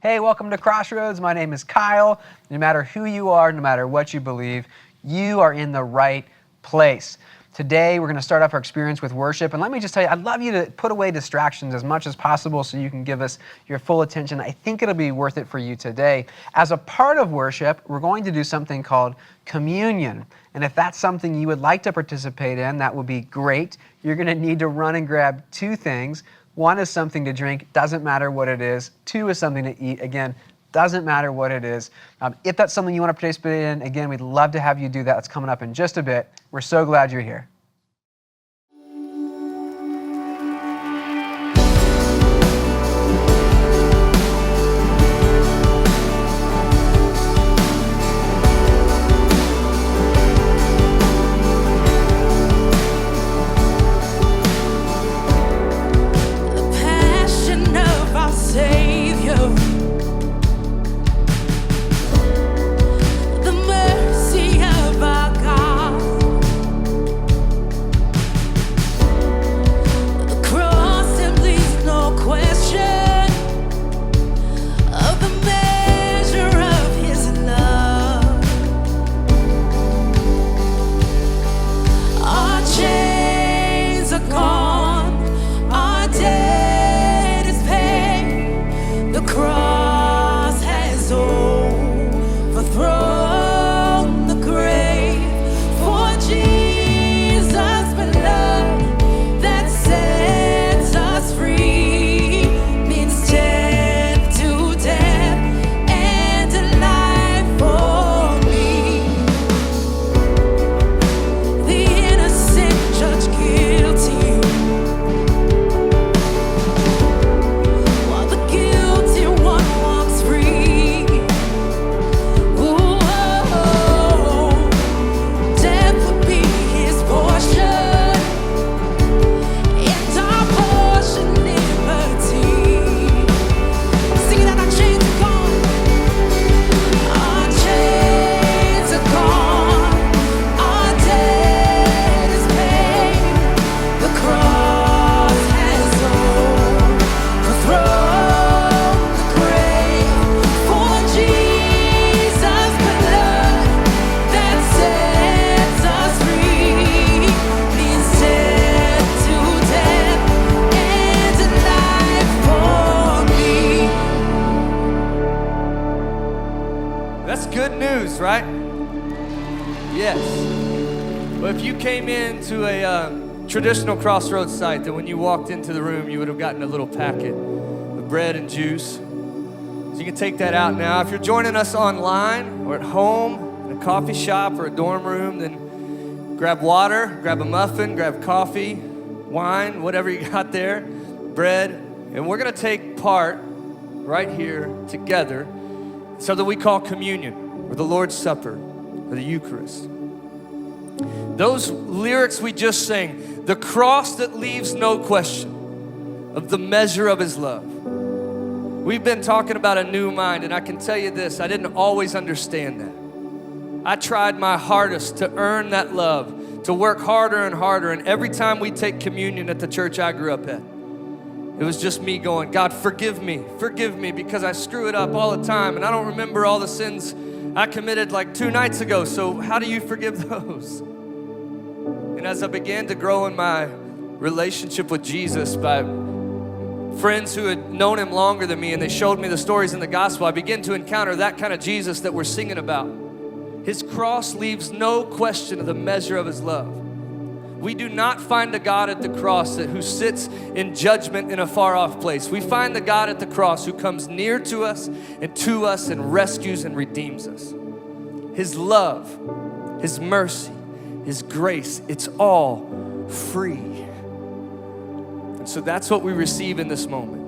Hey, welcome to Crossroads. My name is Kyle. No matter who you are, no matter what you believe, you are in the right place. Today, we're going to start off our experience with worship. And let me just tell you, I'd love you to put away distractions as much as possible so you can give us your full attention. I think it'll be worth it for you today. As a part of worship, we're going to do something called communion. And if that's something you would like to participate in, that would be great. You're going to need to run and grab two things. One is something to drink, doesn't matter what it is. Two is something to eat, again, doesn't matter what it is. If that's something you want to participate in, again, we'd love to have you do that. That's coming up in just a bit. We're so glad you're here. Right? Yes. Well, if you came into a traditional Crossroads site, then when you walked into the room, you would have gotten a little packet of bread and juice. So you can take that out now. If you're joining us online or at home, in a coffee shop or a dorm room, then grab water, grab a muffin, grab coffee, wine, whatever you got there, bread. And we're going to take part right here together, something we call communion, or the Lord's Supper, or the Eucharist. Those lyrics we just sang, the cross that leaves no question of the measure of his love. We've been talking about a new mind, and I can tell you this, I didn't always understand that. I tried my hardest to earn that love, to work harder and harder, and every time we take communion at the church I grew up at, it was just me going, God, forgive me, because I screw it up all the time, and I don't remember all the sins I committed like 2 nights ago, so how do you forgive those? And as I began to grow in my relationship with Jesus by friends who had known him longer than me and they showed me the stories in the gospel, I began to encounter that kind of Jesus that we're singing about. His cross leaves no question of the measure of his love. We do not find a God at the cross who sits in judgment in a far-off place. We find the God at the cross who comes near to us and rescues and redeems us. His love, his mercy, his grace, it's all free. And so that's what we receive in this moment.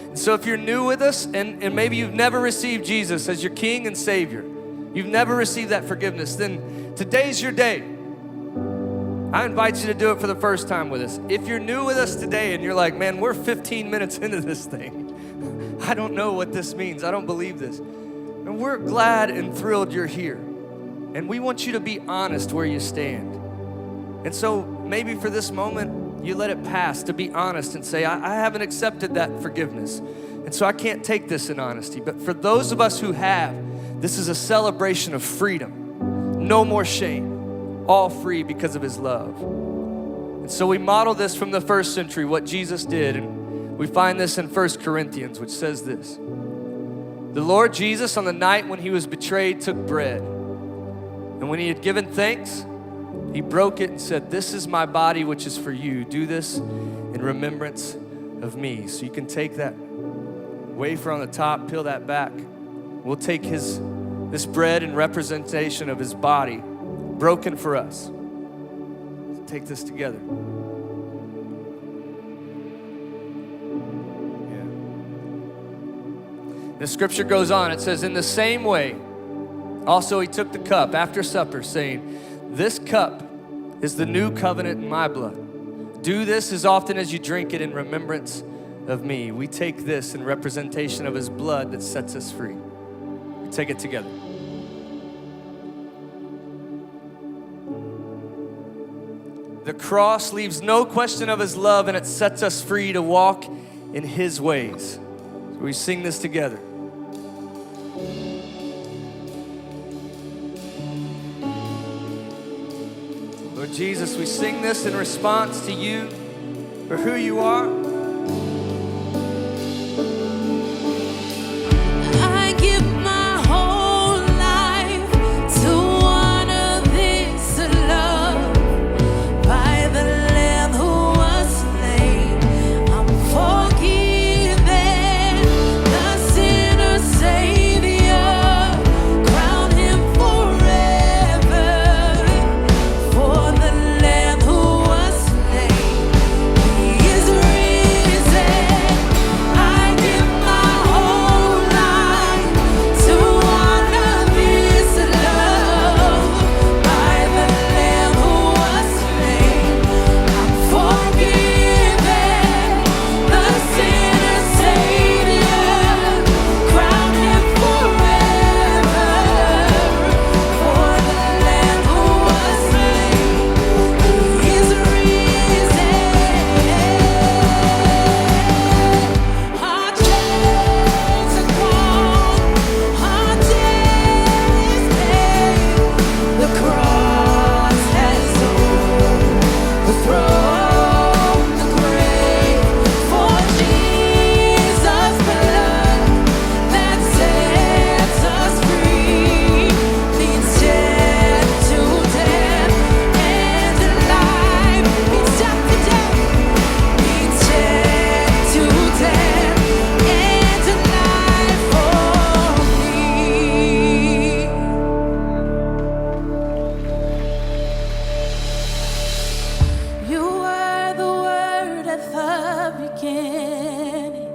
And so if you're new with us and maybe you've never received Jesus as your King and Savior, you've never received that forgiveness, then today's your day. I invite you to do it for the first time with us. If you're new with us today and you're like, man, we're 15 minutes into this thing. I don't know what this means. I don't believe this. And we're glad and thrilled you're here. And we want you to be honest where you stand. And so maybe for this moment, you let it pass to be honest and say, I haven't accepted that forgiveness. And so I can't take this in honesty. But for those of us who have, this is a celebration of freedom. No more shame. All free because of his love. And so we model this from the first century, what Jesus did. And we find this in 1 Corinthians, which says this. The Lord Jesus, on the night when he was betrayed, took bread. And when he had given thanks, he broke it and said, "This is my body, which is for you. Do this in remembrance of me." So you can take that wafer on the top, peel that back. We'll take this bread in representation of his body, broken for us. Let's take this together. Yeah. The scripture goes on. It says, "In the same way, also he took the cup after supper, saying, 'This cup is the new covenant in my blood. Do this as often as you drink it in remembrance of me.'" We take this in representation of his blood that sets us free. We take it together. The cross leaves no question of his love, and it sets us free to walk in his ways. So we sing this together. Lord Jesus, we sing this in response to you for who you are. I give my whole life to honor this love by the Lamb who was slain. I'm forgiven, the sinner Savior, crown him forever. For the Lamb who was slain, he is risen. I give my whole life to honor this love by the Lamb who was slain. I'm forgiven, the sinner Savior, crown him forever. For the Lamb who was slain, he is risen. Our chains are gone, our debt is paid. The cross has overthrown the grave. For Jesus' blood that sets us free means death to death and alive. Means death to death. Means death to death and alive for me. You were the Word at the beginning,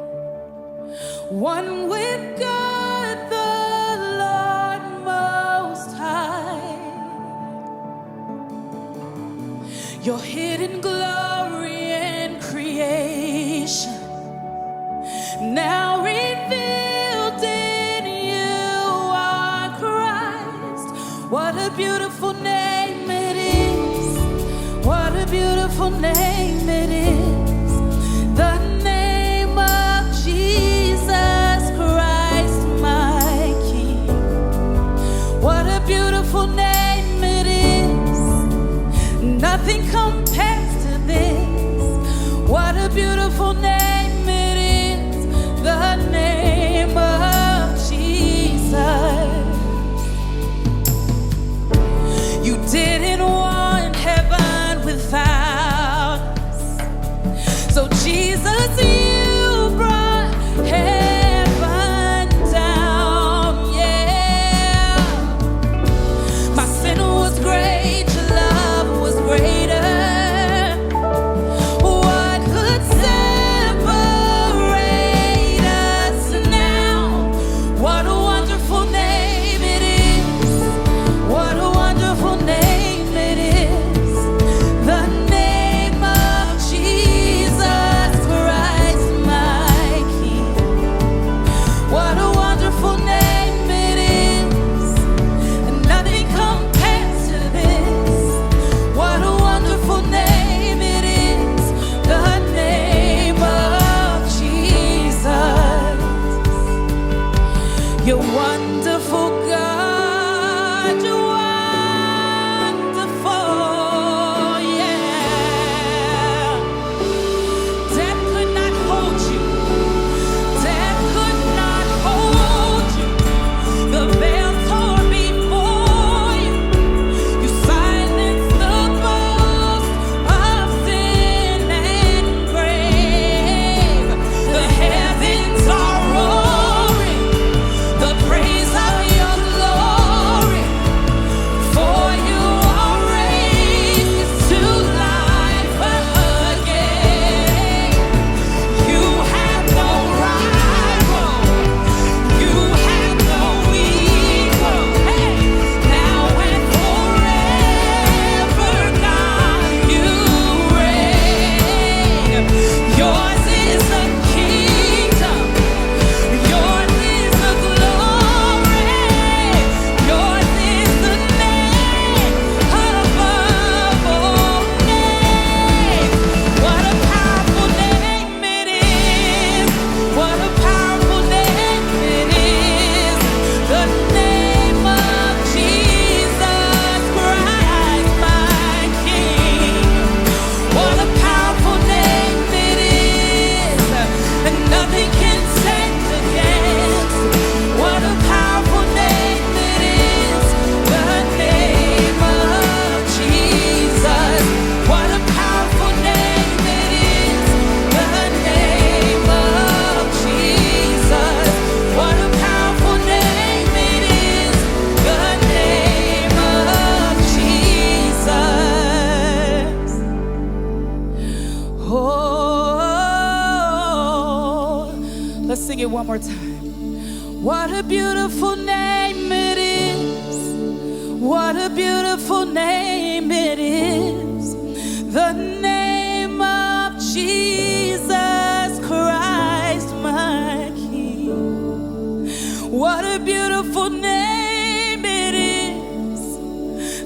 one with God the Lord Most High. Your hidden glory in creation, now revealed in you are Christ. What a beautiful name it is. What a beautiful name it is. The name of Jesus Christ, my King. What a beautiful name it is. Nothing compares to this. What a beautiful name it is. The name of Jesus. You didn't want heaven without us. You're wonderful, God. You're wonderful, yeah. Death could not hold you. Death could not hold you. The veil tore before you. You silenced the boast of sin and grave. The heavens are roaring the praise of your glory. For you are raised to life again. You have no rival. You have no equal. Hey, now and forever, God, you reign. Yours is the kingdom. Yours is the glory. Yours is the name above all names. What a powerful name it is. What a powerful name it is. The name of Jesus Christ, my King. What a powerful name it is. And nothing can stand against. What a powerful name it is. The name of Jesus. What a powerful name it is. The name of Jesus. What a powerful name it is. The name of Jesus. Oh, let's sing it one more time. What a beautiful name it is. What a beautiful name it is. The name of Jesus Christ, my King. What a beautiful name it is.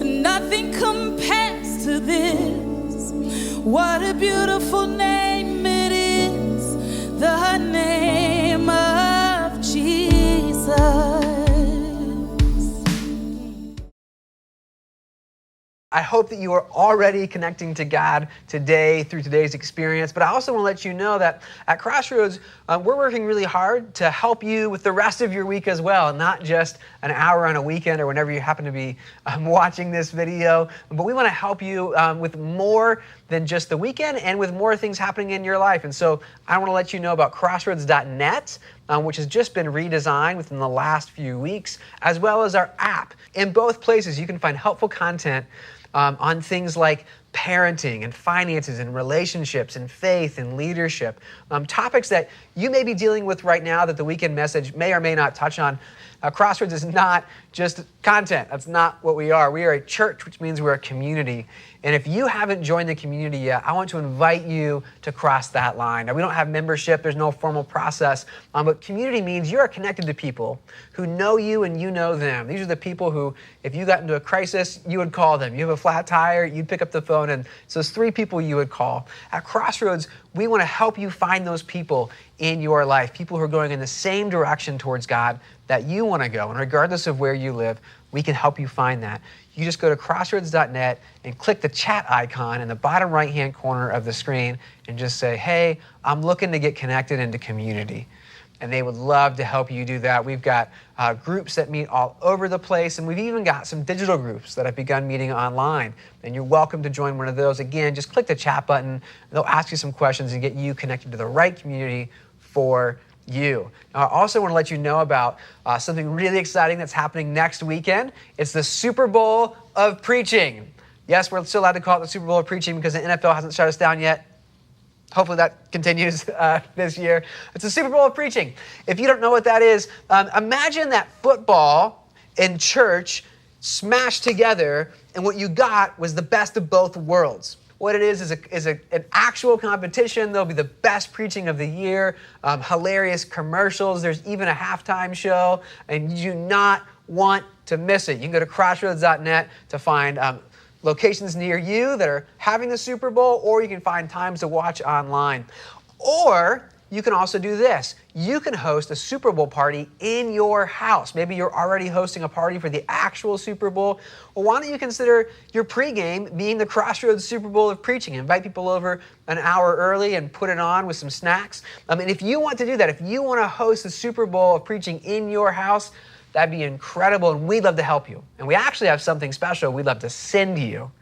Nothing compares to this. What a beautiful name it is. The name of Jesus. I hope that you are already connecting to God today through today's experience, but I also want to let you know that at Crossroads, we're working really hard to help you with the rest of your week as well, not just an hour on a weekend or whenever you happen to be watching this video, but we want to help you with more than just the weekend and with more things happening in your life. And so I want to let you know about crossroads.net, which has just been redesigned within the last few weeks, as well as our app. In both places, you can find helpful content on things like parenting and finances and relationships and faith and leadership, topics that you may be dealing with right now that the weekend message may or may not touch on. Crossroads is not just content. That's not what we are. We are a church, which means we're a community. And if you haven't joined the community yet, I want to invite you to cross that line. Now, we don't have membership. There's no formal process. But community means you are connected to people who know you and you know them. These are the people who, if you got into a crisis, you would call them. You have a flat tire, you'd pick up the phone. And so it's 3 people you would call. At Crossroads, we want to help you find those people in your life, people who are going in the same direction towards God that you want to go. And regardless of where you live, we can help you find that. You just go to crossroads.net and click the chat icon in the bottom right-hand corner of the screen and just say, hey, I'm looking to get connected into community. And they would love to help you do that. We've got groups that meet all over the place, and we've even got some digital groups that have begun meeting online. And you're welcome to join one of those. Again, just click the chat button. They'll ask you some questions and get you connected to the right community for you. Now, I also want to let you know about something really exciting that's happening next weekend. It's the Super Bowl of Preaching. Yes, we're still allowed to call it the Super Bowl of Preaching because the NFL hasn't shut us down yet. Hopefully that continues this year. It's the Super Bowl of Preaching. If you don't know what that is, imagine that football and church smashed together, and what you got was the best of both worlds. What it is an actual competition. There'll be the best preaching of the year, hilarious commercials. There's even a halftime show, and you do not want to miss it. You can go to crossroads.net to find locations near you that are having the Super Bowl, or you can find times to watch online. Or you can also do this. You can host a Super Bowl party in your house. Maybe you're already hosting a party for the actual Super Bowl. Well, why don't you consider your pregame being the Crossroads Super Bowl of preaching? Invite people over an hour early and put it on with some snacks. And if you want to do that, if you want to host a Super Bowl of preaching in your house, that'd be incredible, and we'd love to help you. And we actually have something special we'd love to send you.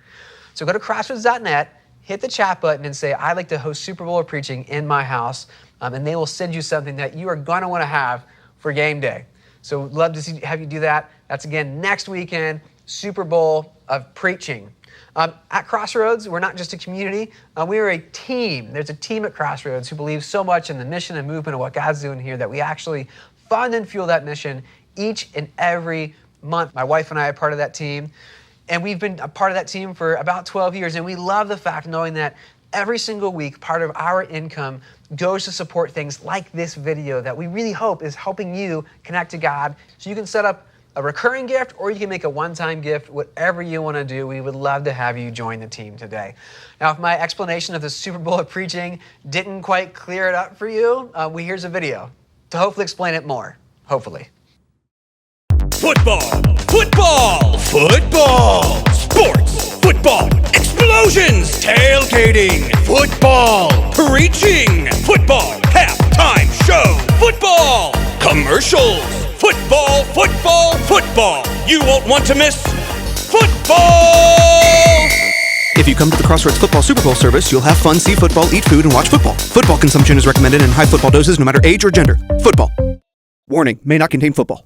So go to crossroads.net, hit the chat button and say, I'd like to host Super Bowl of preaching in my house, and they will send you something that you are going to want to have for game day. So we'd love to have you do that. That's again next weekend, Super Bowl of preaching. At Crossroads, we're not just a community, we are a team. There's a team at Crossroads who believes so much in the mission and movement of what God's doing here that we actually fund and fuel that mission each and every month. My wife and I are part of that team, and we've been a part of that team for about 12 years, and we love the fact knowing that every single week, part of our income goes to support things like this video that we really hope is helping you connect to God. So you can set up a recurring gift, or you can make a one-time gift, whatever you want to do. We would love to have you join the team today. Now, if my explanation of the Super Bowl of preaching didn't quite clear it up for you, here's a video to hopefully explain it more, hopefully. Football, football, football, sports, football, explosions, tailgating, football, preaching, football, halftime show, football, commercials, football, football, football. You won't want to miss football! If you come to the Crossroads Football Super Bowl service, you'll have fun, see football, eat food, and watch football. Football consumption is recommended in high football doses no matter age or gender. Football. Warning, may not contain football.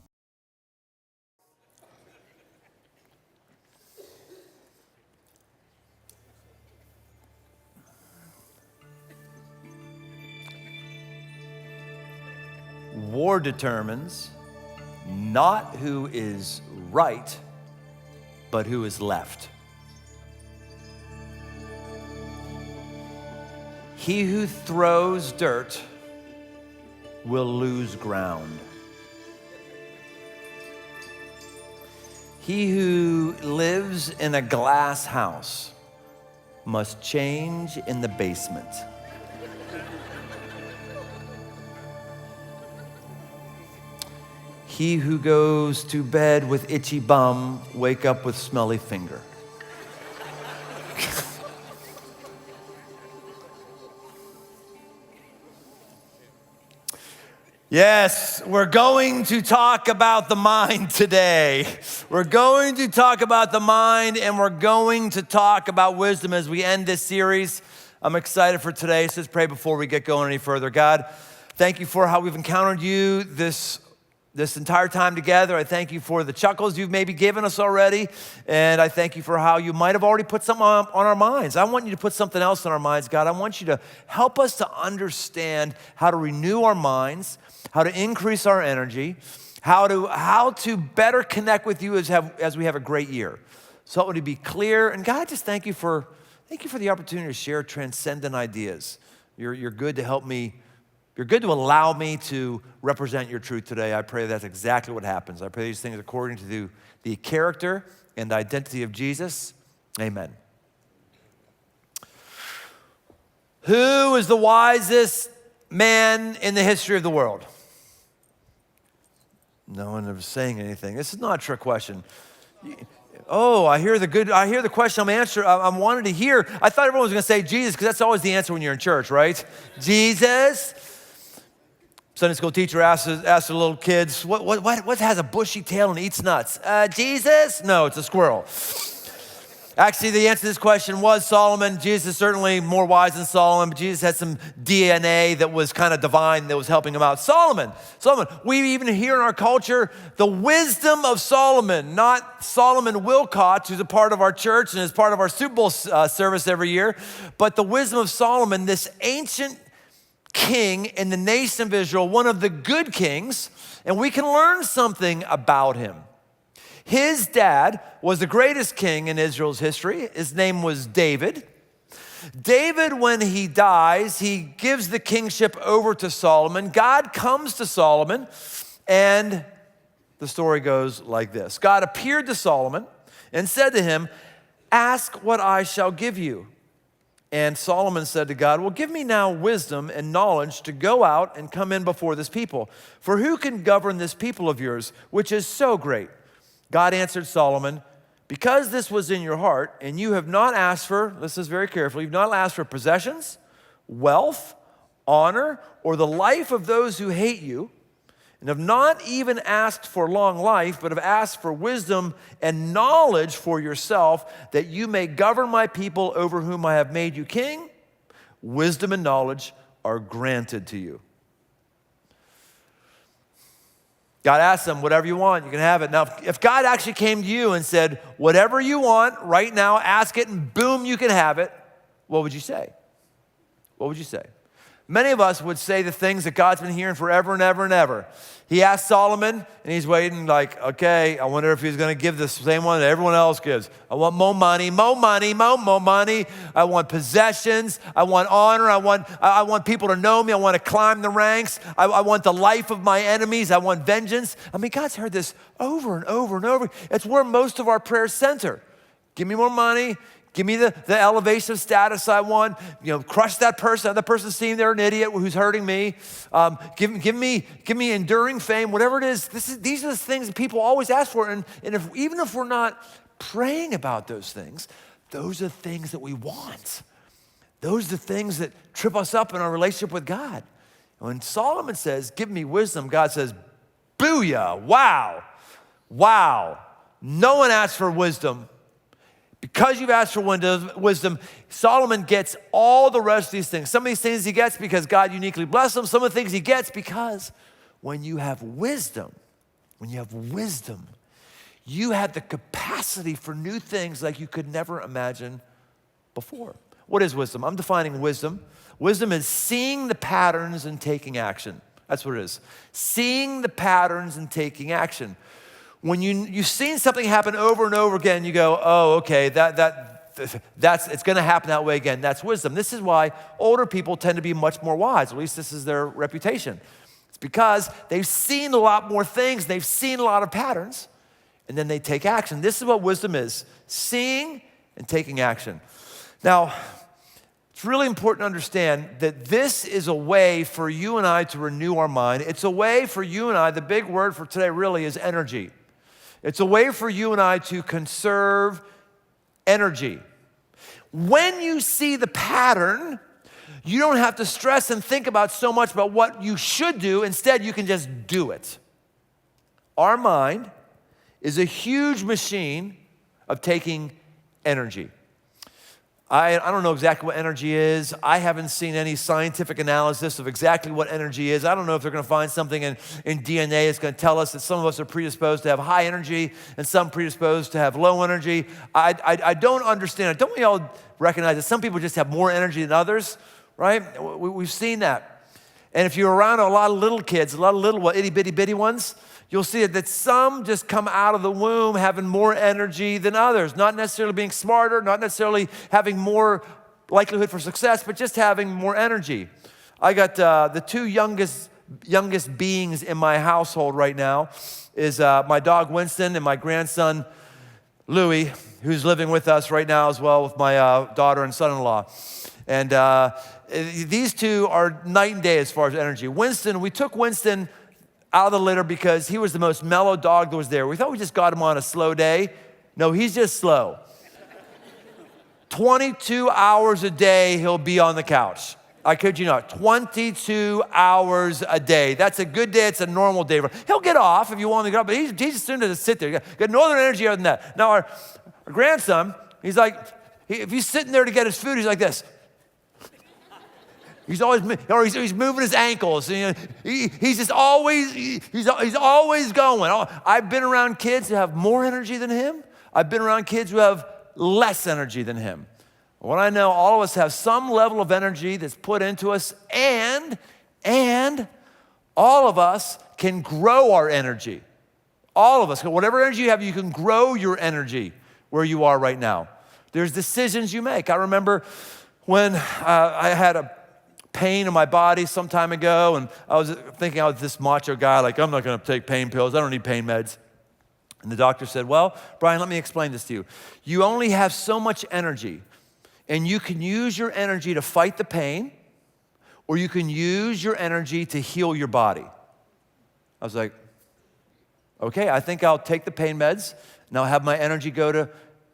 War determines not who is right, but who is left. He who throws dirt will lose ground. He who lives in a glass house must change in the basement. He who goes to bed with itchy bum, wake up with smelly finger. Yes, we're going to talk about the mind today. We're going to talk about the mind, and we're going to talk about wisdom as we end this series. I'm excited for today, so let's pray before we get going any further. God, thank you for how we've encountered you this entire time together. I thank you for the chuckles you've maybe given us already, and I thank you for how you might have already put something on our minds. I want you to put something else on our minds, God. I want you to help us to understand how to renew our minds, how to increase our energy, how to better connect with you as we have a great year. So it would be clear, and God, just thank you for the opportunity to share transcendent ideas. You're good to help me. You're good to allow me to represent your truth today. I pray that's exactly what happens. I pray these things according to the character and identity of Jesus. Amen. Who is the wisest man in the history of the world? No one is saying anything. This is not a trick question. Oh, I hear the question I'm wanting to hear. I thought everyone was going to say Jesus, because that's always the answer when you're in church, right? Jesus. Sunday school teacher asked the little kids, what has a bushy tail and eats nuts? Jesus? No, it's a squirrel. Actually, the answer to this question was Solomon. Jesus is certainly more wise than Solomon, but Jesus had some DNA that was kind of divine that was helping him out. Solomon. We even hear in our culture the wisdom of Solomon, not Solomon Wilcott, who's a part of our church and is part of our Super Bowl service every year, but the wisdom of Solomon, this ancient king in the nation of Israel, one of the good kings, and we can learn something about him. His dad was the greatest king in Israel's history. His name was David. David, when he dies, he gives the kingship over to Solomon. God comes to Solomon, and the story goes like this. God appeared to Solomon and said to him, "Ask what I shall give you." And Solomon said to God, well, give me now wisdom and knowledge to go out and come in before this people. For who can govern this people of yours, which is so great? God answered Solomon, because this was in your heart, and you have not asked for, listen very carefully, you've not asked for possessions, wealth, honor, or the life of those who hate you, and have not even asked for long life, but have asked for wisdom and knowledge for yourself, that you may govern my people over whom I have made you king, wisdom and knowledge are granted to you. God asked them, whatever you want, you can have it. Now, if God actually came to you and said, whatever you want right now, ask it, and boom, you can have it, what would you say? What would you say? Many of us would say the things that God's been hearing forever and ever and ever. He asked Solomon, and he's waiting like, okay, I wonder if he's going to give the same one that everyone else gives. I want more money, more money, more money. I want possessions. I want honor. I want people to know me. I want to climb the ranks. I want the life of my enemies. I want vengeance. I mean, God's heard this over and over and over. It's where most of our prayers center. Give me more money. Give me the elevation of status I want. Crush that person. That person seeing they're an idiot who's hurting me. Give me enduring fame. Whatever it is, these are the things that people always ask for. And even if we're not praying about those things, those are the things that we want. Those are the things that trip us up in our relationship with God. When Solomon says, give me wisdom, God says, booyah, wow, wow. No one asked for wisdom. Because you've asked for wisdom, Solomon gets all the rest of these things. Some of these things he gets because God uniquely blessed him. Some of the things he gets because when you have wisdom, you have the capacity for new things like you could never imagine before. What is wisdom? I'm defining wisdom. Wisdom is seeing the patterns and taking action. That's what it is. Seeing the patterns and taking action. When you've seen something happen over and over again, you go, oh, okay, it's going to happen that way again. That's wisdom. This is why older people tend to be much more wise. At least this is their reputation. It's because they've seen a lot more things. They've seen a lot of patterns, and then they take action. This is what wisdom is, seeing and taking action. Now, it's really important to understand that this is a way for you and I to renew our mind. It's a way for you and I, the big word for today really is energy. It's a way for you and I to conserve energy. When you see the pattern, you don't have to stress and think about so much about what you should do. Instead, you can just do it. Our mind is a huge machine of taking energy. I don't know exactly what energy is. I haven't seen any scientific analysis of exactly what energy is. I don't know if they're going to find something in DNA that's going to tell us that some of us are predisposed to have high energy and some predisposed to have low energy. I don't understand it. Don't we all recognize that some people just have more energy than others, right? We've seen that. And if you're around a lot of little kids, a lot of little itty-bitty ones, you'll see that some just come out of the womb having more energy than others, not necessarily being smarter, not necessarily having more likelihood for success, but just having more energy. I got the two youngest beings in my household right now is my dog Winston and my grandson Louie, who's living with us right now as well with my daughter and son-in-law. And these two are night and day as far as energy. We took Winston out of the litter because he was the most mellow dog that was there. We thought we just got him on a slow day. No, he's just slow. 22 hours a day he'll be on the couch. I kid you not, 22 hours a day. That's a good day, it's a normal day. He'll get off if you want him to get up, but he's just soon to sit there. Got no other energy other than that. Now our grandson, he's like, if he's sitting there to get his food, he's like this. He's always, or he's moving his ankles. He's just always, he's always going. I've been around kids who have more energy than him. I've been around kids who have less energy than him. What I know, all of us have some level of energy that's put into us, and all of us can grow our energy. All of us, whatever energy you have, you can grow your energy where you are right now. There's decisions you make. I remember when I had a pain in my body some time ago, and I was thinking I was this macho guy, like, I'm not gonna take pain pills, I don't need pain meds. And the doctor said, well, Brian, let me explain this to you. You only have so much energy And you can use your energy to fight the pain, or you can use your energy to heal your body. I was like, okay, I think I'll take the pain meds, and I'll have my energy go to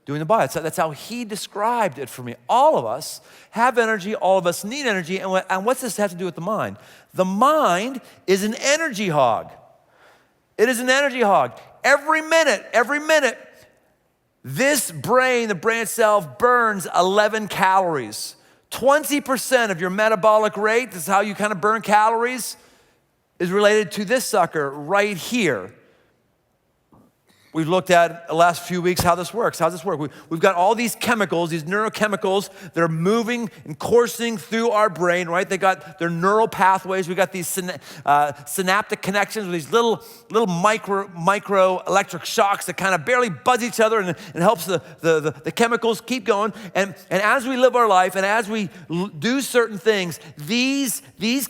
doing the body. That's how he described it for me. All of us have energy, all of us need energy, and what's this have to do with the mind? The mind is an energy hog. It is an energy hog. Every minute, this brain, the brain itself, burns 11 calories. 20% of your metabolic rate, this is how you kind of burn calories, is related to this sucker right here. We've looked at the last few weeks how this works. How does this work? We've got all these chemicals, these neurochemicals that are moving and coursing through our brain, right? They got their neural pathways. We got these synaptic connections with these little micro electric shocks that kind of barely buzz each other and helps the chemicals keep going. And as we live our life and as we do certain things, these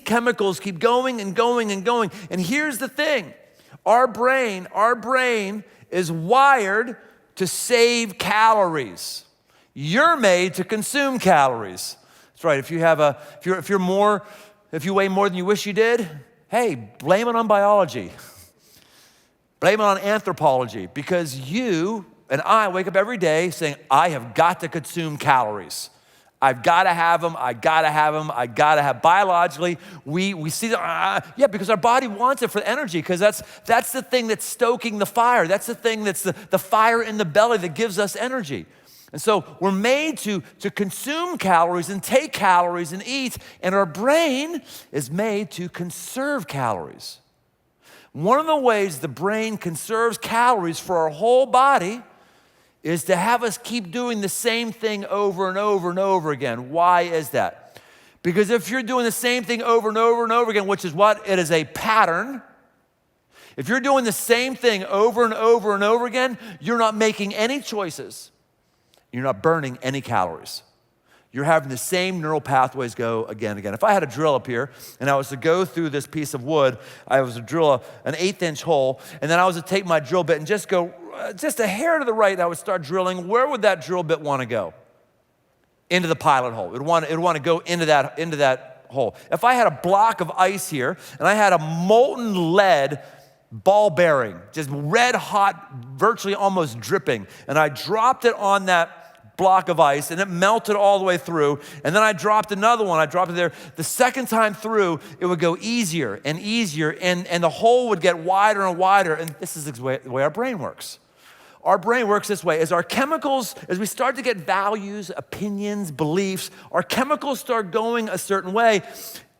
chemicals keep going and going and going. And here's the thing. Our brain is wired to save calories. You're made to consume calories. That's right. If you weigh more than you wish you did, hey, blame it on biology. Blame it on anthropology, because you and I wake up every day saying, I have got to consume calories. I've got to have them, biologically, we see that, because our body wants it for energy, because that's the thing that's stoking the fire. That's the thing that's the fire in the belly that gives us energy. And so we're made to consume calories and take calories and eat, and our brain is made to conserve calories. One of the ways the brain conserves calories for our whole body is to have us keep doing the same thing over and over and over again. Why is that? Because if you're doing the same thing over and over and over again, which is what? It is a pattern. If you're doing the same thing over and over and over again, you're not making any choices. You're not burning any calories. You're having the same neural pathways go again and again. If I had a drill up here and I was to go through this piece of wood, I was to drill an 1/8-inch hole, and then I was to take my drill bit and just go just a hair to the right, I would start drilling. Where would that drill bit want to go? Into the pilot hole. It would want to go into that hole. If I had a block of ice here and I had a molten lead ball bearing, just red hot, virtually almost dripping, and I dropped it on that block of ice and it melted all the way through, and then I dropped another one, I dropped it there. The second time through, it would go easier and easier, and the hole would get wider and wider, and this is the way our brain works. Our brain works this way. As our chemicals, as we start to get values, opinions, beliefs, our chemicals start going a certain way,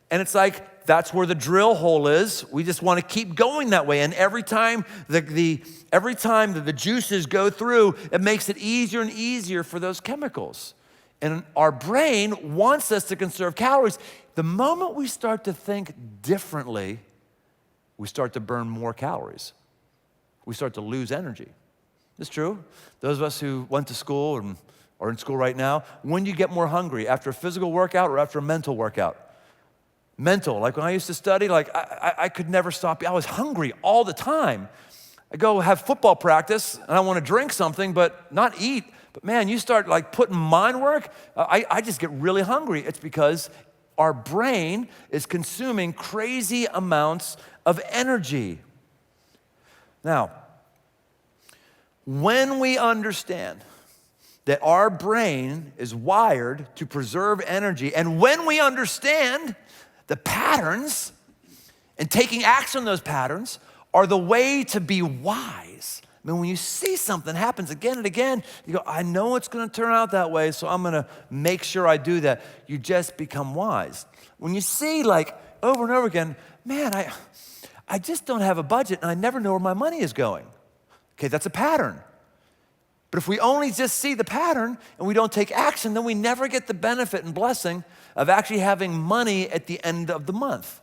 and it's like that's where the drill hole is. We just want to keep going that way, and every time that the juices go through, it makes it easier and easier for those chemicals. And our brain wants us to conserve calories. The moment we start to think differently, we start to burn more calories. We start to lose energy. It's true. Those of us who went to school and are in school right now, when do you get more hungry? After a physical workout or after a mental workout? Mental. Like when I used to study, I could never stop. I was hungry all the time. I go have football practice and I want to drink something, but not eat. But man, you start putting mind work, I just get really hungry. It's because our brain is consuming crazy amounts of energy. Now, when we understand that our brain is wired to preserve energy, and when we understand the patterns and taking action on those patterns are the way to be wise. I mean, when you see something happens again and again, you go, I know it's going to turn out that way, so I'm going to make sure I do that. You just become wise. When you see over and over again, man, I just don't have a budget and I never know where my money is going. Okay, that's a pattern. But if we only just see the pattern and we don't take action, then we never get the benefit and blessing of actually having money at the end of the month.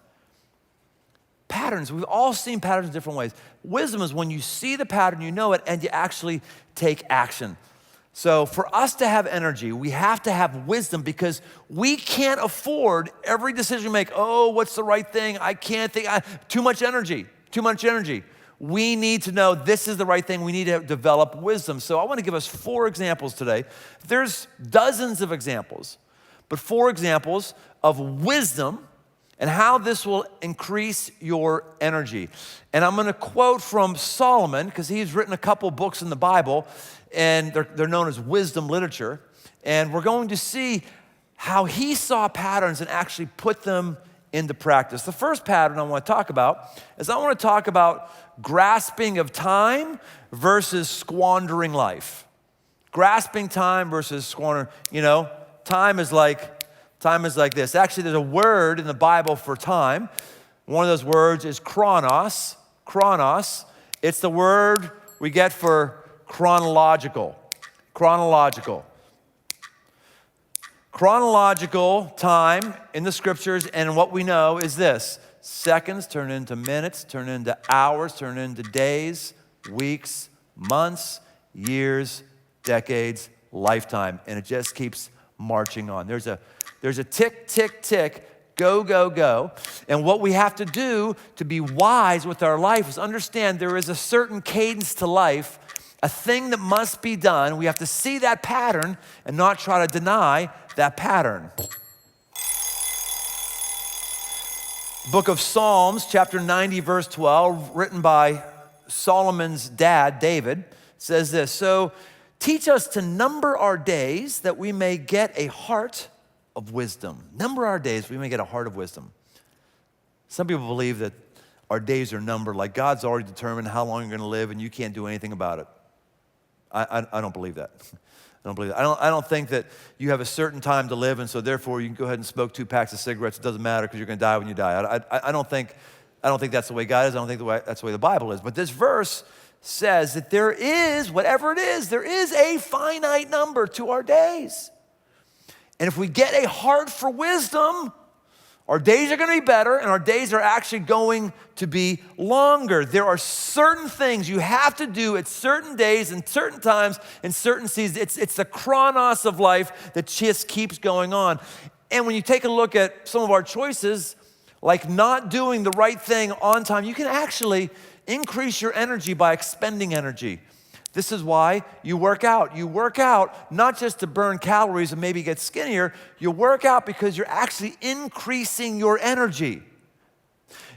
Patterns, we've all seen patterns in different ways. Wisdom is when you see the pattern, you know it, and you actually take action. So for us to have energy, we have to have wisdom, because we can't afford every decision we make. Oh, what's the right thing? I can't think, too much energy. we need to know this is the right thing. We need to develop wisdom. So I want to give us 4 examples today. There's dozens of examples, but 4 examples of wisdom and how this will increase your energy. And I'm going to quote from Solomon, because he's written a couple books in the Bible, and they're known as wisdom literature. And we're going to see how he saw patterns and actually put them into practice. The first pattern I want to talk about is I want to talk about grasping of time versus squandering life. Grasping time versus squandering, time is like this. Actually, there's a word in the Bible for time. One of those words is chronos. Chronos. It's the word we get for chronological. Chronological. Chronological time in the scriptures, and what we know is this: seconds turn into minutes, turn into hours, turn into days, weeks, months, years, decades, lifetime, and it just keeps marching on. There's a tick, tick, tick, go, go, go. And what we have to do to be wise with our life is understand there is a certain cadence to life, a thing that must be done. We have to see that pattern and not try to deny that pattern. Book of Psalms, chapter 90, verse 12, written by Solomon's dad, David, says this: so teach us to number our days that we may get a heart of wisdom. Number our days, we may get a heart of wisdom. Some people believe that our days are numbered, like God's already determined how long you're going to live and you can't do anything about it. I don't believe that. I don't believe that. I don't think that you have a certain time to live, and so therefore you can go ahead and smoke 2 packs of cigarettes. It doesn't matter because you're going to die when you die. I don't think that's the way God is. I don't think that's the way the Bible is. But this verse says that there is, whatever it is, there is a finite number to our days. And if we get a heart for wisdom, our days are going to be better, and our days are actually going to be longer. There are certain things you have to do at certain days and certain times and certain seasons. It's the chronos of life that just keeps going on. And when you take a look at some of our choices, like not doing the right thing on time, you can actually increase your energy by expending energy. This is why you work out. You work out not just to burn calories and maybe get skinnier. You work out because you're actually increasing your energy.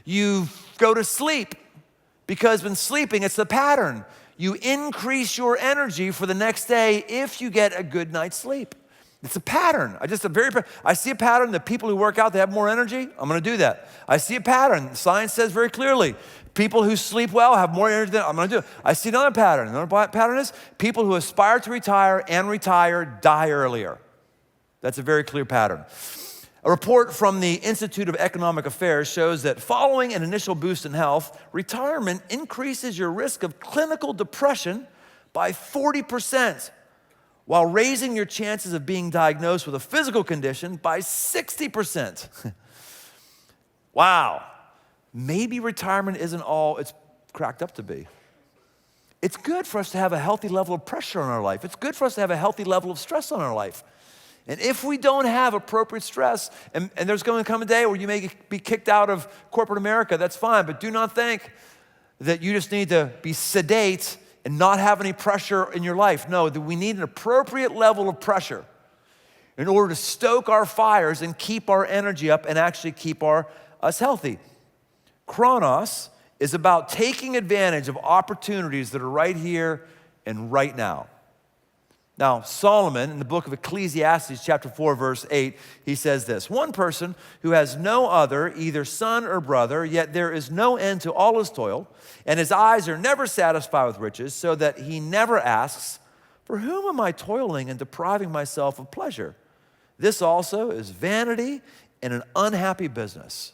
You go to sleep because when sleeping, it's a pattern. You increase your energy for the next day if you get a good night's sleep. It's a pattern. I see a pattern that people who work out, they have more energy. I'm going to do that. I see a pattern. Science says very clearly, people who sleep well have more energy than I'm going to do it. I see another pattern. Another pattern is people who aspire to retire and retire die earlier. That's a very clear pattern. A report from the Institute of Economic Affairs shows that following an initial boost in health, retirement increases your risk of clinical depression by 40%. While raising your chances of being diagnosed with a physical condition by 60%. Wow. Maybe retirement isn't all it's cracked up to be. It's good for us to have a healthy level of pressure on our life. It's good for us to have a healthy level of stress on our life. And if we don't have appropriate stress, and there's going to come a day where you may be kicked out of corporate America, that's fine, but do not think that you just need to be sedate and not have any pressure in your life. No, that we need an appropriate level of pressure in order to stoke our fires and keep our energy up and actually keep us healthy. Chronos is about taking advantage of opportunities that are right here and right now. Now, Solomon, in the book of Ecclesiastes, chapter 4, verse 8, he says this: one person who has no other, either son or brother, yet there is no end to all his toil, and his eyes are never satisfied with riches, so that he never asks, for whom am I toiling and depriving myself of pleasure? This also is vanity and an unhappy business.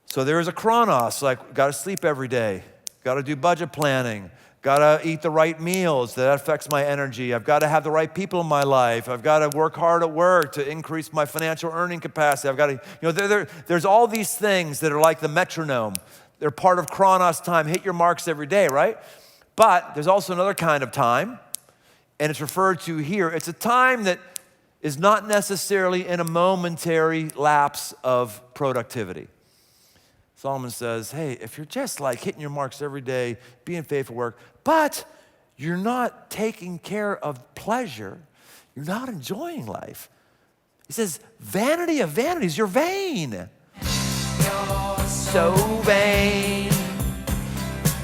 So there is a chronos, like got to sleep every day, got to do budget planning, got to eat the right meals, that affects my energy. I've got to have the right people in my life. I've got to work hard at work to increase my financial earning capacity. I've got to, there's all these things that are like the metronome. They're part of chronos time. Hit your marks every day, right? But there's also another kind of time, and it's referred to here. It's a time that is not necessarily in a momentary lapse of productivity. Solomon says, hey, if you're just like hitting your marks every day, being faithful work, but you're not taking care of pleasure, you're not enjoying life. He says, vanity of vanities, you're vain. You're so vain.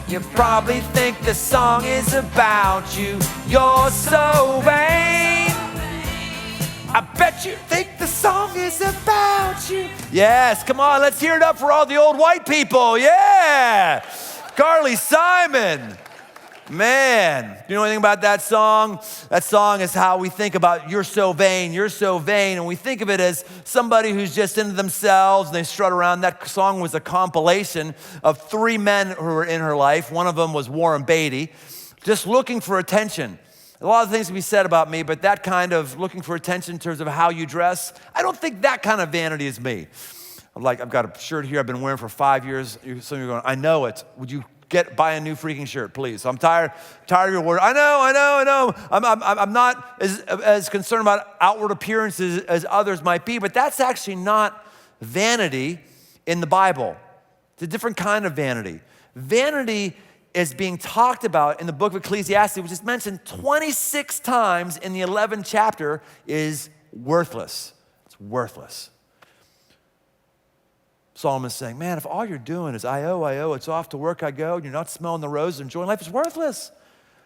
You probably think the song is about you. You're so vain. I bet you think the song is about you. Yes, come on, let's hear it up for all the old white people. Yeah. Carly Simon. Man, do you know anything about that song? That song is how we think about you're so vain, you're so vain. And we think of it as somebody who's just into themselves and they strut around. That song was a compilation of 3 men who were in her life. One of them was Warren Beatty, just looking for attention. A lot of things can be said about me, but that kind of looking for attention in terms of how you dress, I don't think that kind of vanity is me. I've got a shirt here I've been wearing for 5 years. Some of you are going, I know it. Would you buy a new freaking shirt, please? I'm tired of your word. I know. I'm not as concerned about outward appearances as others might be, but that's actually not vanity in the Bible. It's a different kind of vanity. Vanity is being talked about in the book of Ecclesiastes, which is mentioned 26 times in the 11th chapter, is worthless. It's worthless. Solomon's saying, man, if all you're doing is I owe, it's off to work I go, and you're not smelling the roses, enjoying life, it's worthless.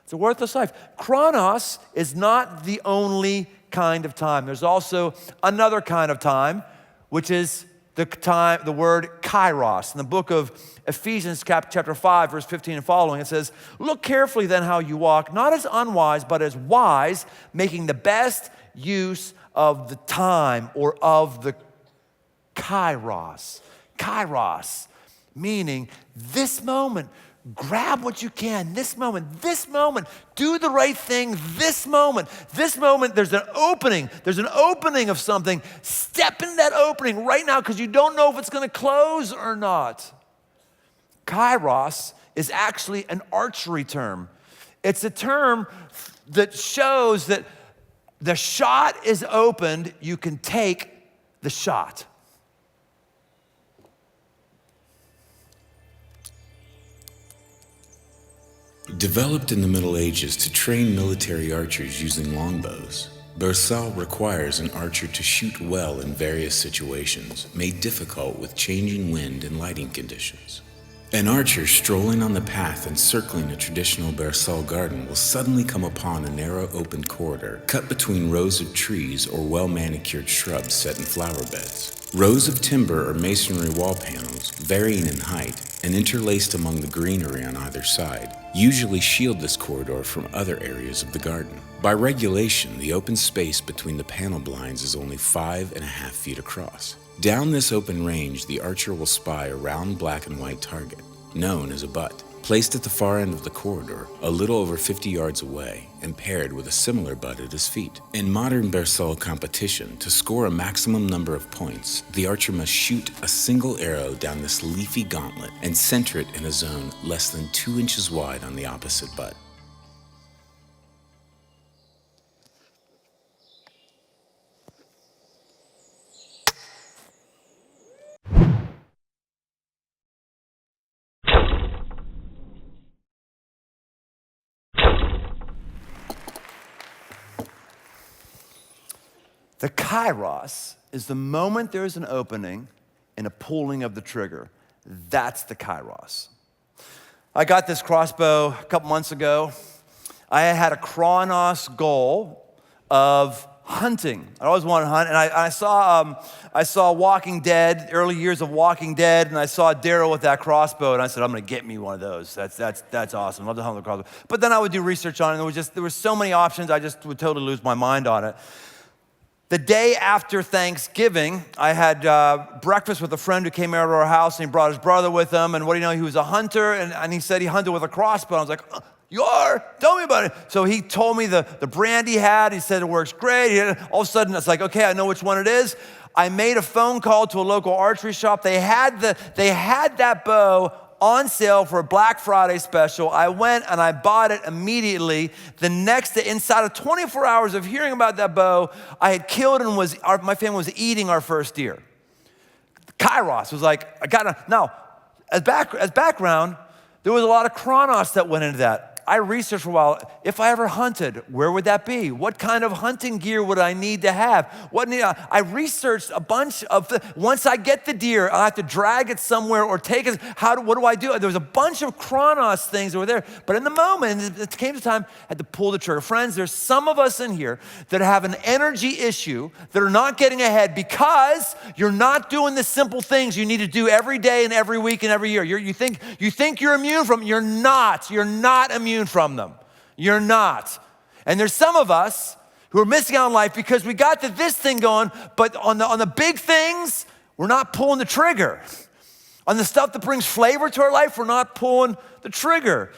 It's a worthless life. Chronos is not the only kind of time. There's also another kind of time, which is the word kairos. In the book of Ephesians chapter 5, verse 15 and following, it says, look carefully then how you walk, not as unwise, but as wise, making the best use of the time or of the kairos. Kairos, meaning this moment, grab what you can, this moment, do the right thing, this moment, there's an opening of something, step in that opening right now because you don't know if it's gonna close or not. Kairos is actually an archery term. It's a term that shows that the shot is opened, you can take the shot. Developed in the Middle Ages to train military archers using longbows, Bersail requires an archer to shoot well in various situations, made difficult with changing wind and lighting conditions. An archer strolling on the path encircling a traditional Bersail garden will suddenly come upon a narrow open corridor cut between rows of trees or well-manicured shrubs set in flower beds. Rows of timber or masonry wall panels, varying in height and interlaced among the greenery on either side, usually shield this corridor from other areas of the garden. By regulation, the open space between the panel blinds is only 5.5 feet across. Down this open range, the archer will spy a round black and white target, known as a butt, placed at the far end of the corridor, a little over 50 yards away, and paired with a similar butt at his feet. In modern Bersail competition, to score a maximum number of points, the archer must shoot a single arrow down this leafy gauntlet and center it in a zone less than 2 inches wide on the opposite butt. The kairos is the moment there is an opening and a pulling of the trigger. That's the kairos. I got this crossbow a couple months ago. I had a chronos goal of hunting. I always wanted to hunt, and I saw Walking Dead, early years of Walking Dead, and I saw Daryl with that crossbow, and I said, I'm gonna get me one of those. That's awesome. I love to hunt with a crossbow. But then I would do research on it, and there were so many options, I just would totally lose my mind on it. The day after Thanksgiving, I had breakfast with a friend who came over to our house, and he brought his brother with him, and what do you know, he was a hunter, and he said he hunted with a crossbow. I was like, you are? Tell me about it. So he told me the brand he had. He said it works great. All of a sudden, it's like, okay, I know which one it is. I made a phone call to a local archery shop. They had that bow on sale for a Black Friday special. I went and I bought it immediately. The next day, inside of 24 hours of hearing about that bow, I had killed and my family was eating our first deer. Kairos was like, now, as background, there was a lot of chronos that went into that. I researched for a while, if I ever hunted, where would that be? What kind of hunting gear would I need to have? I researched a bunch of, once I get the deer, I'll have to drag it somewhere or take it, what do I do? There was a bunch of chronos things that were there, but in the moment, it came to time, I had to pull the trigger. Friends, there's some of us in here that have an energy issue, that are not getting ahead because you're not doing the simple things you need to do every day and every week and every year. You think you're immune from them. You're not immune from them. You're not. And there's some of us who are missing out on life because we got this thing going, but on the big things, we're not pulling the trigger. On the stuff that brings flavor to our life, we're not pulling the trigger.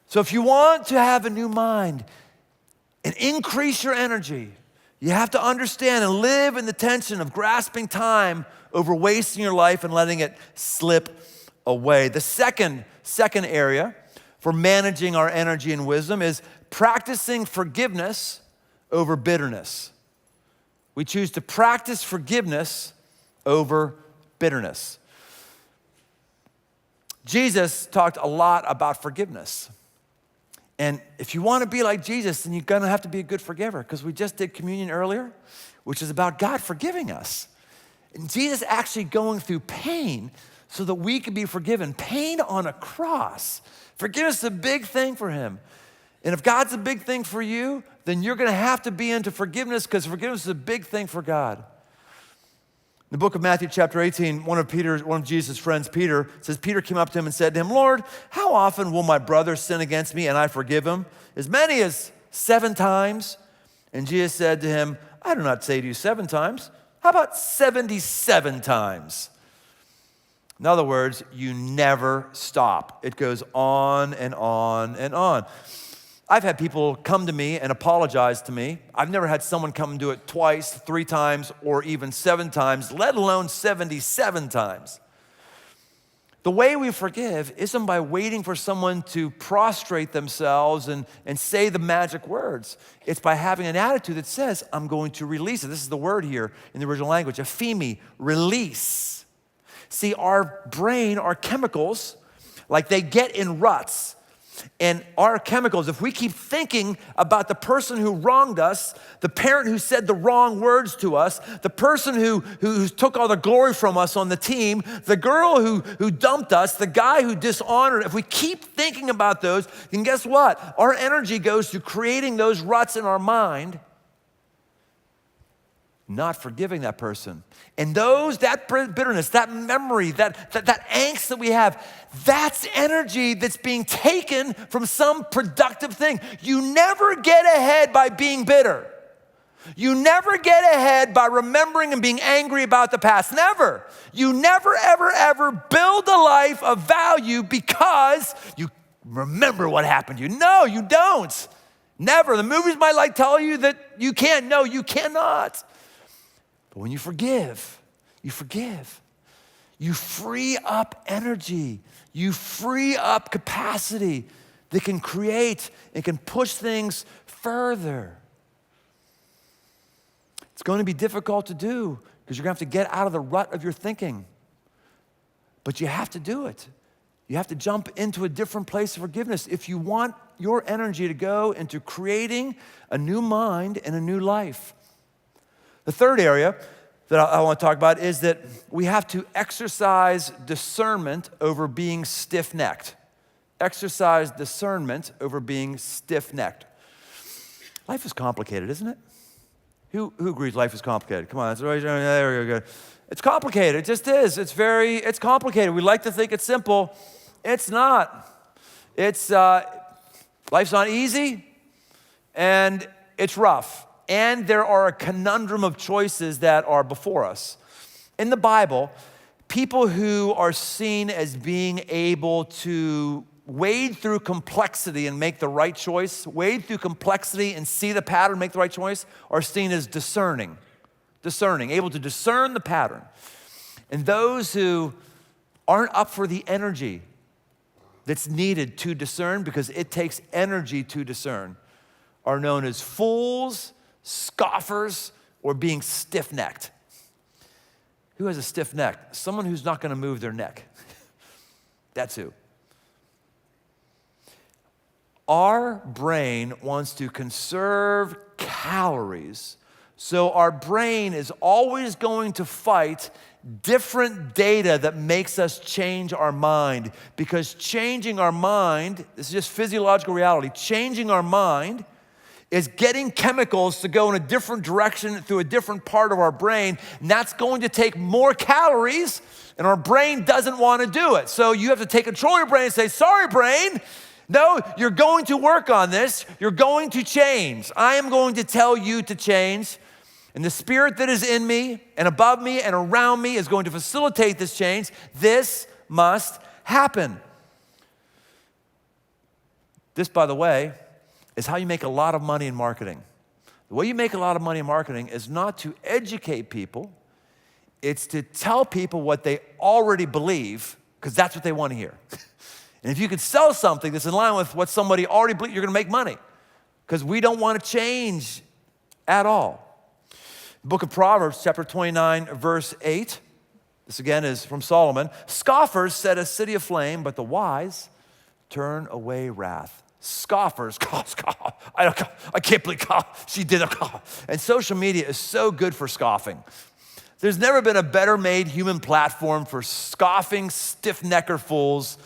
So if you want to have a new mind and increase your energy, you have to understand and live in the tension of grasping time over wasting your life and letting it slip away. The second area for managing our energy and wisdom is practicing forgiveness over bitterness. We choose to practice forgiveness over bitterness. Jesus talked a lot about forgiveness. And if you want to be like Jesus, then you're gonna have to be a good forgiver, because we just did communion earlier, which is about God forgiving us. And Jesus actually going through pain so that we can be forgiven. Pain on a cross. Forgiveness is a big thing for him. And if God's a big thing for you, then you're gonna have to be into forgiveness, because forgiveness is a big thing for God. In the book of Matthew chapter 18, one of Jesus' friends, Peter, says Peter came up to him and said to him, "Lord, how often will my brother sin against me and I forgive him? As many as 7 times? And Jesus said to him, I do not say to you 7 times. How about 77 times? In other words, you never stop. It goes on and on and on. I've had people come to me and apologize to me. I've never had someone come and do it twice, 3 times, or even 7 times, let alone 77 times. The way we forgive isn't by waiting for someone to prostrate themselves and say the magic words. It's by having an attitude that says, I'm going to release it. This is the word here in the original language, ephemi, release. See, our brain, our chemicals, like they get in ruts. And our chemicals, if we keep thinking about the person who wronged us, the parent who said the wrong words to us, the person who took all the glory from us on the team, the girl who dumped us, the guy who dishonored, if we keep thinking about those, then guess what? Our energy goes to creating those ruts in our mind, not forgiving that person. And that bitterness, that memory, that angst that we have, that's energy that's being taken from some productive thing. You never get ahead by being bitter. You never get ahead by remembering and being angry about the past. Never. You never, ever, ever build a life of value because you remember what happened to you. No, you don't. Never. The movies might tell you that you can. No, you cannot. But when you forgive, you free up energy, you free up capacity that can create and can push things further. It's going to be difficult to do because you're going to have to get out of the rut of your thinking. But you have to do it. You have to jump into a different place of forgiveness if you want your energy to go into creating a new mind and a new life. The third area that I want to talk about is that we have to exercise discernment over being stiff-necked. Exercise discernment over being stiff-necked. Life is complicated, isn't it? Who agrees life is complicated? Come on, there we go. It's complicated, it just is. It's complicated. We like to think it's simple. It's not. Life's not easy, and it's rough. And there are a conundrum of choices that are before us. In the Bible, people who are seen as being able to wade through complexity and make the right choice, wade through complexity and see the pattern, make the right choice, are seen as discerning, able to discern the pattern. And those who aren't up for the energy that's needed to discern, because it takes energy to discern, are known as fools, scoffers, or being stiff-necked. Who has a stiff neck? Someone who's not gonna move their neck. That's who. Our brain wants to conserve calories, so our brain is always going to fight different data that makes us change our mind, because changing our mind, this is just physiological reality, changing our mind is getting chemicals to go in a different direction through a different part of our brain, and that's going to take more calories, and our brain doesn't want to do it. So you have to take control of your brain and say, sorry, brain, no, you're going to work on this. You're going to change. I am going to tell you to change. And the spirit that is in me and above me and around me is going to facilitate this change. This must happen. This, by the way, is how you make a lot of money in marketing. The way you make a lot of money in marketing is not to educate people. It's to tell people what they already believe, because that's what they want to hear. And if you could sell something that's in line with what somebody already believes, you're going to make money, because we don't want to change at all. Book of Proverbs, chapter 29, verse 8. This again is from Solomon. Scoffers set a city aflame, but the wise turn away wrath. Scoffers, I can't believe she did it. And social media is so good for scoffing. There's never been a better made human platform for scoffing stiff-necker fools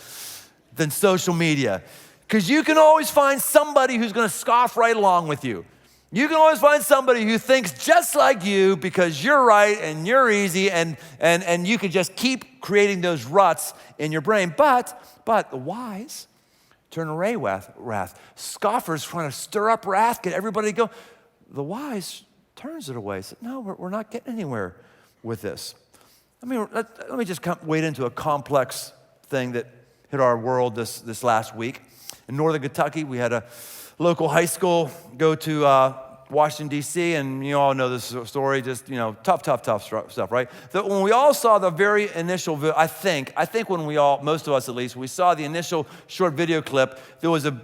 than social media, because you can always find somebody who's going to scoff right along with you. You can always find somebody who thinks just like you because you're right and you're easy, and you can just keep creating those ruts in your brain. But the wise turn away wrath. Scoffers trying to stir up wrath, get everybody to go. The wise turns it away. Said, no, we're not getting anywhere with this. I mean, let me just wade into a complex thing that hit our world this last week. In northern Kentucky, we had a local high school go to Washington, D.C., and you all know this story, just, tough stuff, right? When we all saw the very initial, I think when we all, most of us at least, we saw the initial short video clip, there was an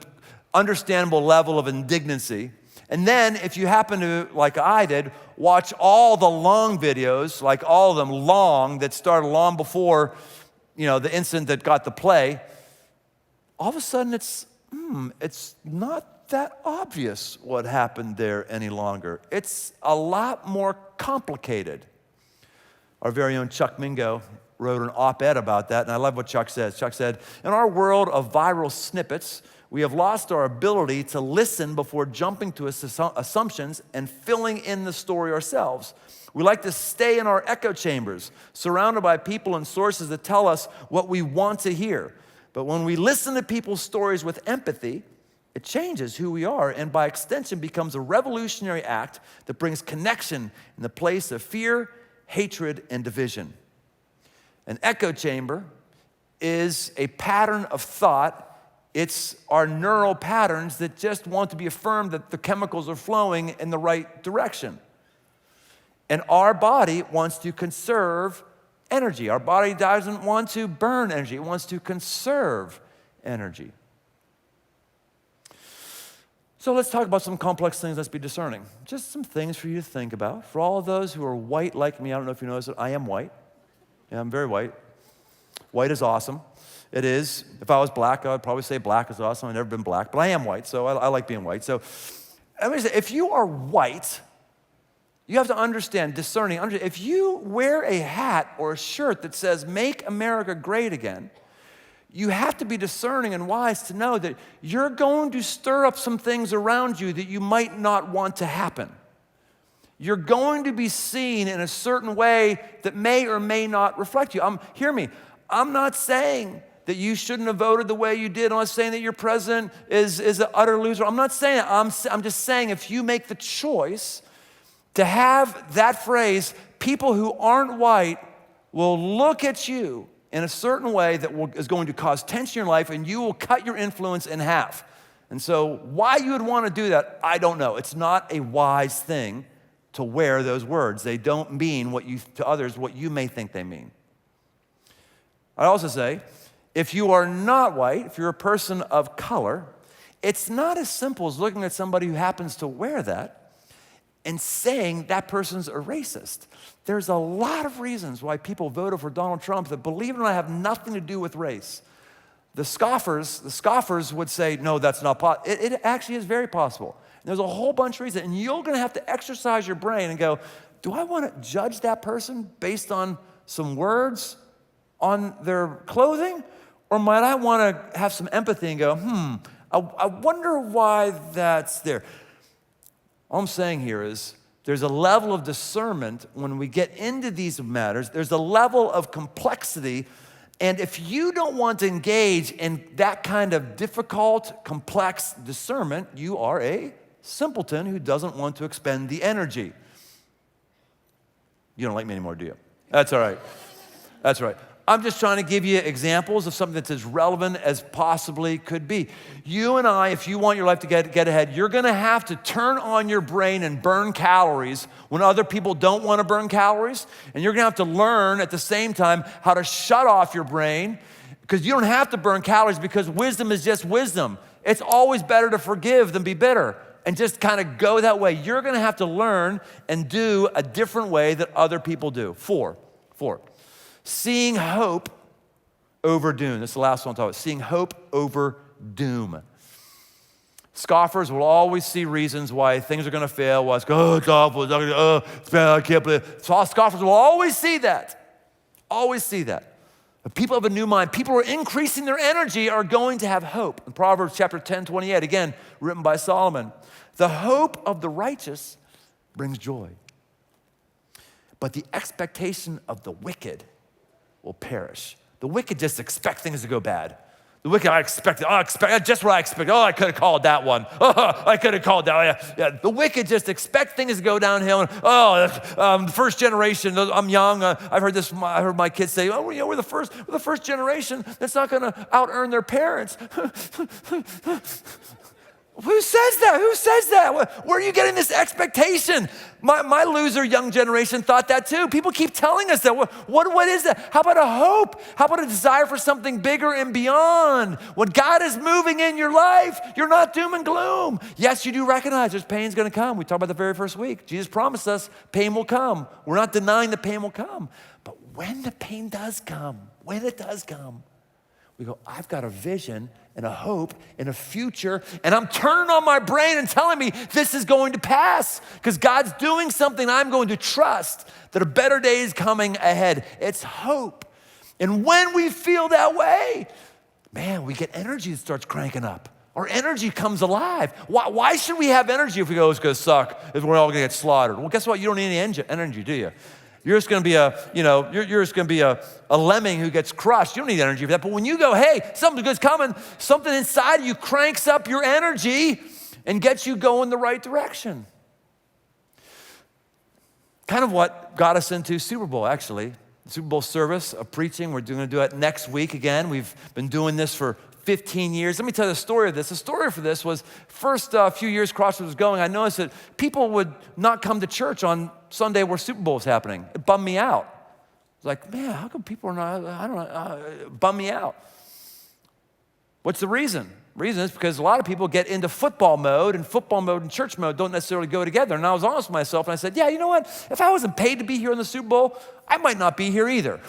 understandable level of indignancy. And then, if you happen to, like I did, watch all the long videos, like all of them long, that started long before the incident that got the play, all of a sudden it's not that obvious what happened there any longer. It's a lot more complicated. Our very own Chuck Mingo wrote an op-ed about that, and I love what Chuck says. Chuck said, in our world of viral snippets, we have lost our ability to listen before jumping to assumptions and filling in the story ourselves. We like to stay in our echo chambers, surrounded by people and sources that tell us what we want to hear. But when we listen to people's stories with empathy, it changes who we are, and by extension becomes a revolutionary act that brings connection in the place of fear, hatred, and division. An echo chamber is a pattern of thought. It's our neural patterns that just want to be affirmed that the chemicals are flowing in the right direction. And our body wants to conserve energy. Our body doesn't want to burn energy. It wants to conserve energy. So let's talk about some complex things. Let's be discerning. Just some things for you to think about. For all of those who are white like me, I don't know if you noticed it, I am white. Yeah, I'm very white. White is awesome. It is. If I was black, I would probably say black is awesome. I've never been black, but I am white, so I like being white. So let me say, if you are white, you have to understand, discerning. If you wear a hat or a shirt that says, "Make America Great Again," you have to be discerning and wise to know that you're going to stir up some things around you that you might not want to happen. You're going to be seen in a certain way that may or may not reflect you. Hear me. I'm not saying that you shouldn't have voted the way you did. I'm not saying that your president is an utter loser. I'm not saying that. I'm just saying if you make the choice to have that phrase, people who aren't white will look at you in a certain way that is going to cause tension in your life, and you will cut your influence in half. And so why you would want to do that, I don't know. It's not a wise thing to wear those words. They don't mean to others what you may think they mean. I also say, if you are not white, if you're a person of color, it's not as simple as looking at somebody who happens to wear that and saying that person's a racist. There's a lot of reasons why people voted for Donald Trump that, believe it or not, have nothing to do with race. The scoffers would say, no, that's not possible. It actually is very possible. And there's a whole bunch of reasons, and you're gonna have to exercise your brain and go, do I wanna judge that person based on some words on their clothing? Or might I wanna have some empathy and go, I wonder why that's there. All I'm saying here is there's a level of discernment when we get into these matters. There's a level of complexity. And if you don't want to engage in that kind of difficult, complex discernment, you are a simpleton who doesn't want to expend the energy. You don't like me anymore, do you? That's all right. That's right. I'm just trying to give you examples of something that's as relevant as possibly could be. You and I, if you want your life to get ahead, you're gonna have to turn on your brain and burn calories when other people don't wanna burn calories. And you're gonna have to learn at the same time how to shut off your brain, because you don't have to burn calories, because wisdom is just wisdom. It's always better to forgive than be bitter, and just kind of go that way. You're gonna have to learn and do a different way that other people do. Four. Seeing hope over doom. This is the last one I'm talking about. Seeing hope over doom. Scoffers will always see reasons why things are gonna fail. Why it's awful, it's bad, I can't believe it. So scoffers will always see that. Always see that. But people have a new mind. People who are increasing their energy are going to have hope. In Proverbs chapter 10:28, again, written by Solomon. The hope of the righteous brings joy, but the expectation of the wicked will perish. The wicked just expect things to go bad. The wicked, I expect just what I expect. Oh, I could have called that one. Oh, I could have called that. Yeah. The wicked just expect things to go downhill. And, first generation. I'm young. I've heard this. I heard my kids say, "Oh, we're the first generation that's not going to out-earn their parents." Who says that? Who says that? Where are you getting this expectation? My loser young generation thought that too. People keep telling us that. What is that? How about a hope? How about a desire for something bigger and beyond? When God is moving in your life, you're not doom and gloom. Yes, you do recognize there's pain's gonna come. We talked about the very first week. Jesus promised us pain will come. We're not denying the pain will come. But when the pain does come, we go, I've got a vision and a hope and a future, and I'm turning on my brain and telling me this is going to pass because God's doing something. I'm going to trust that a better day is coming ahead. It's hope. And when we feel that way, man, we get energy that starts cranking up. Our energy comes alive. Why should we have energy if we go, it's gonna suck, if we're all gonna get slaughtered? Well, guess what? You don't need any energy, do you? You're just gonna be a lemming who gets crushed. You don't need energy for that. But when you go, hey, something good's coming, something inside of you cranks up your energy and gets you going the right direction. Kind of what got us into Super Bowl, actually. The Super Bowl service of preaching. We're gonna do it next week again. We've been doing this for 15 years. Let me tell you the story of this. The story for this was first few years Crossroads was going, I noticed that people would not come to church on Sunday where Super Bowl was happening. It bummed me out. It's like, man, how come people are not, I don't know, it bummed me out. What's the reason? The reason is because a lot of people get into football mode, and football mode and church mode don't necessarily go together. And I was honest with myself, and I said, yeah, you know what? If I wasn't paid to be here in the Super Bowl, I might not be here either.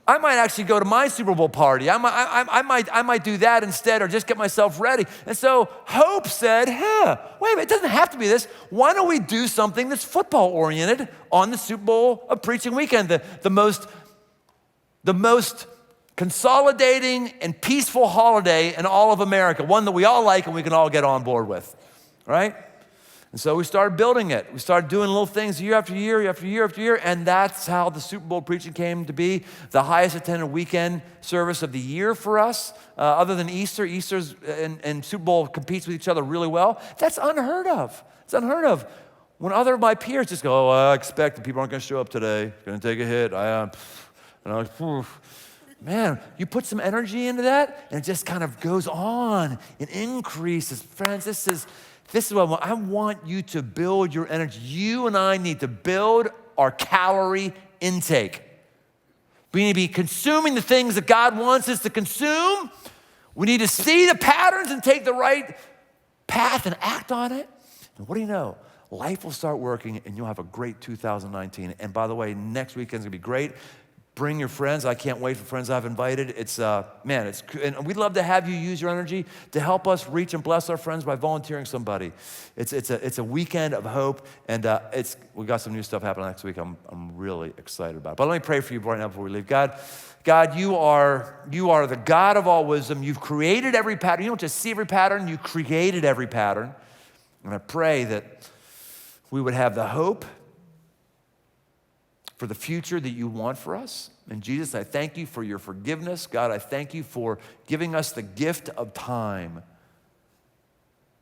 I might actually go to my Super Bowl party. I might do that instead, or just get myself ready. And so Hope said, wait a minute, it doesn't have to be this. Why don't we do something that's football oriented on the Super Bowl of preaching weekend, the most consolidating and peaceful holiday in all of America, one that we all like and we can all get on board with, right? And so we started building it. We started doing little things year after year after year after year, and that's how the Super Bowl preaching came to be the highest attended weekend service of the year for us, other than Easter. Easter's and Super Bowl competes with each other really well. That's unheard of. It's unheard of. When other of my peers just go, I expect that people aren't going to show up today. Going to take a hit. Man, you put some energy into that, and it just kind of goes on and increases. Friends, this is what I want you to build your energy. You and I need to build our calorie intake. We need to be consuming the things that God wants us to consume. We need to see the patterns and take the right path and act on it. And what do you know? Life will start working and you'll have a great 2019. And by the way, next weekend's gonna be great. Bring your friends. I can't wait for friends I've invited. And we'd love to have you use your energy to help us reach and bless our friends by volunteering somebody. It's a weekend of hope, and we got some new stuff happening next week. I'm really excited about it. But let me pray for you right now before we leave. God, you are the God of all wisdom. You've created every pattern. You don't just see every pattern, you created every pattern. And I pray that we would have the hope for the future that you want for us. And Jesus, I thank you for your forgiveness. God, I thank you for giving us the gift of time.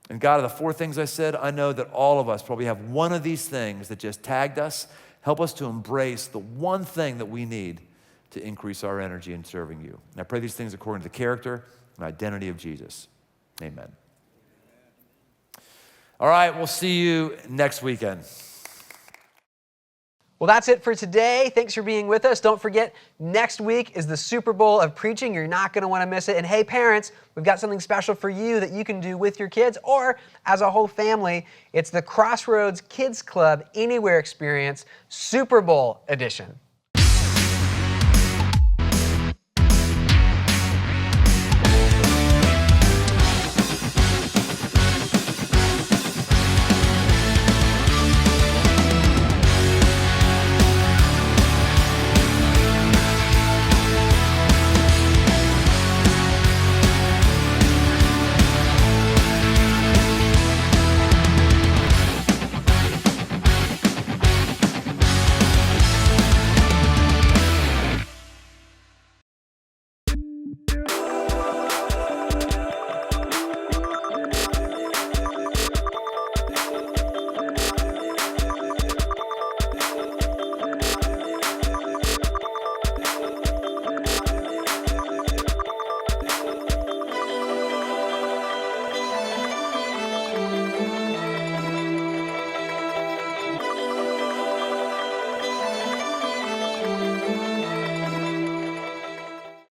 And God, of the 4 things I said, I know that all of us probably have one of these things that just tagged us. Help us to embrace the one thing that we need to increase our energy in serving you. And I pray these things according to the character and identity of Jesus. Amen. All right, we'll see you next weekend. Well, that's it for today. Thanks for being with us. Don't forget, next week is the Super Bowl of preaching. You're not going to want to miss it. And hey, parents, we've got something special for you that you can do with your kids or as a whole family. It's the Crossroads Kids Club Anywhere Experience Super Bowl Edition.